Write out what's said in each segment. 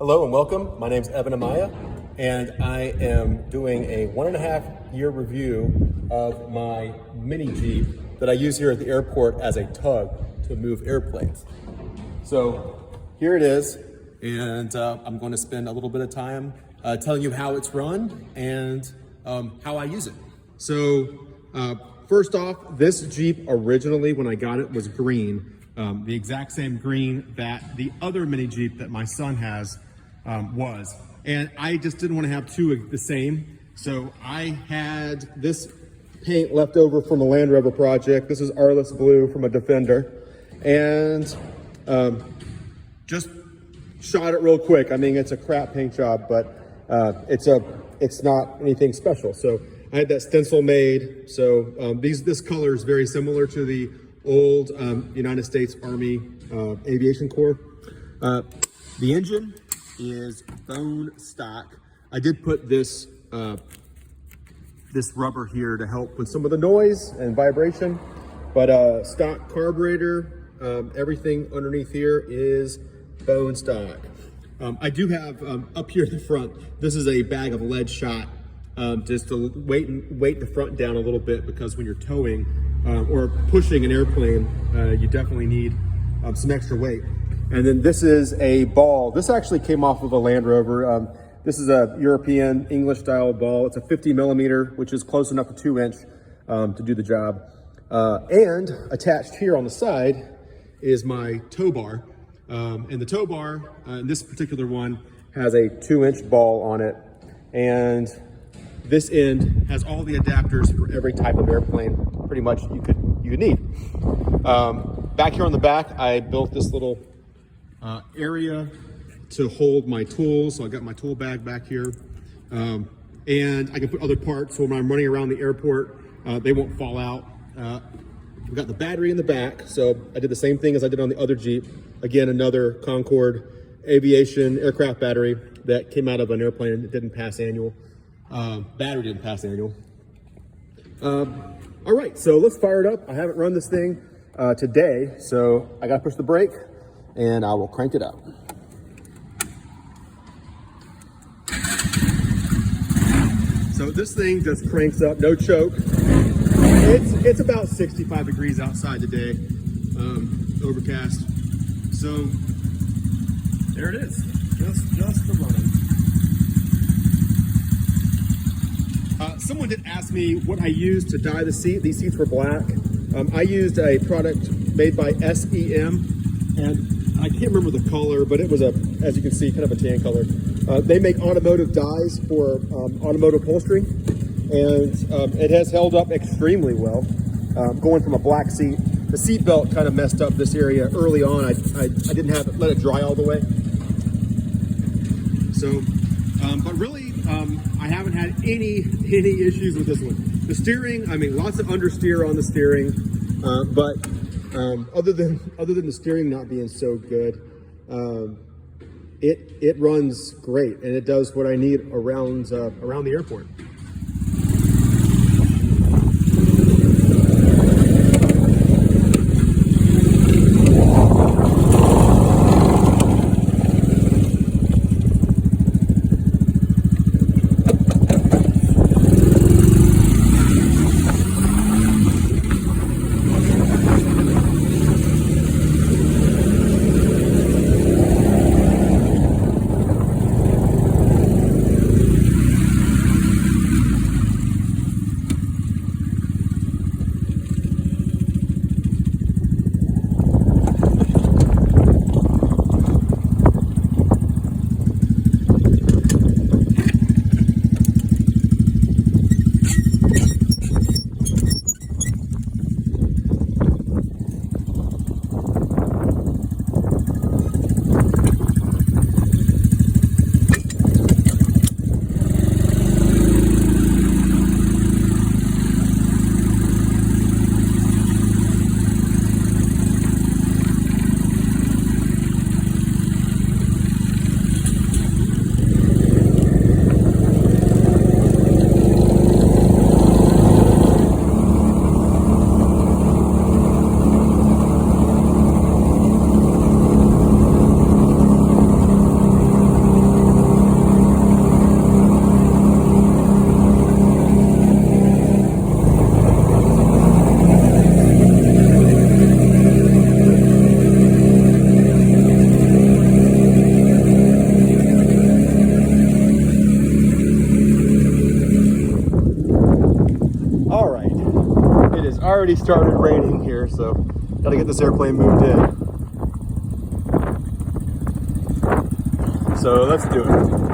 Hello and welcome. My name is Evan Amaya, and I am doing a 1.5-year review of my mini Jeep that I use here at the airport as a tug to move airplanes. So here it is, and I'm going to spend a little bit of time telling you how it's run and how I use it. So first off, this Jeep originally, when I got it, was green. The exact same green that the other mini Jeep that my son has was. And I just didn't want to have two of the same. So I had this paint left over from a Land Rover project. This is Arliss Blue from a Defender. And just shot it real quick. I mean, it's a crap paint job, but it's not anything special. So I had that stencil made. So this color is very similar to the old United States Army Aviation Corps. The engine is bone stock. I did put this this rubber here to help with some of the noise and vibration, but stock carburetor, everything underneath here is bone stock. I do have up here at the front, this is a bag of lead shot, just to weight the front down a little bit, because when you're towing or pushing an airplane, you definitely need some extra weight. And then this is a ball. This actually came off of a Land Rover. This is a European English style ball. It's a 50 millimeter, which is close enough to 2 inch to do the job. And attached here on the side is my tow bar. And the tow bar, this particular one, has a 2-inch ball on it. And this end has all the adapters for every type of airplane pretty much you could need. Back here on the back, I built this little area to hold my tools. So I got my tool bag back here. And I can put other parts so when I'm running around the airport, they won't fall out. We've got the battery in the back. So I did the same thing as I did on the other Jeep. Again, another Concorde aviation aircraft battery that came out of an airplane. It didn't pass annual. Battery didn't pass annual. All right, so let's fire it up. I haven't run this thing today, so I gotta push the brake and I will crank it up. So this thing just cranks up, no choke. It's about 65 degrees outside today, overcast. So there it is, just the running. Someone did ask me what I used to dye the seat. These seats were black. I used a product made by SEM, and I can't remember the color, but it was as you can see, kind of a tan color. They make automotive dyes for automotive upholstery, and it has held up extremely well. Going from a black seat, the seat belt kind of messed up this area early on. I didn't let it dry all the way. So, but really, I haven't had any issues with this one. The steering, I mean, lots of understeer on the steering, but other than the steering not being so good, it runs great, and it does what I need around the airport. already started raining here, so gotta get this airplane moved in. So let's do it.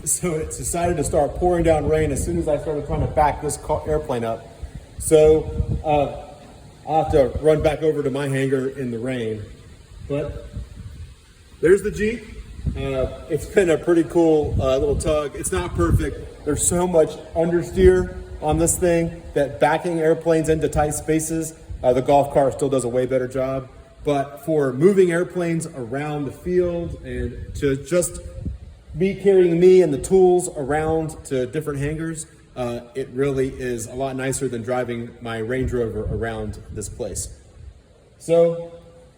So it's decided to start pouring down rain as soon as I started trying to back this airplane up. So I'll have to run back over to my hangar in the rain. But there's the Jeep. It's been a pretty cool little tug. It's not perfect. There's so much understeer on this thing that backing airplanes into tight spaces, the golf car still does a way better job. But for moving airplanes around the field and to just carrying me and the tools around to different hangars, it really is a lot nicer than driving my Range Rover around this place. So,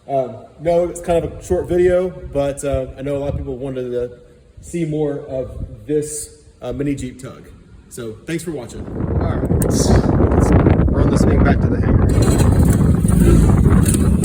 no, it's kind of a short video, but I know a lot of people wanted to see more of this mini Jeep Tug. So, thanks for watching. All right, let's run this thing back to the hangar.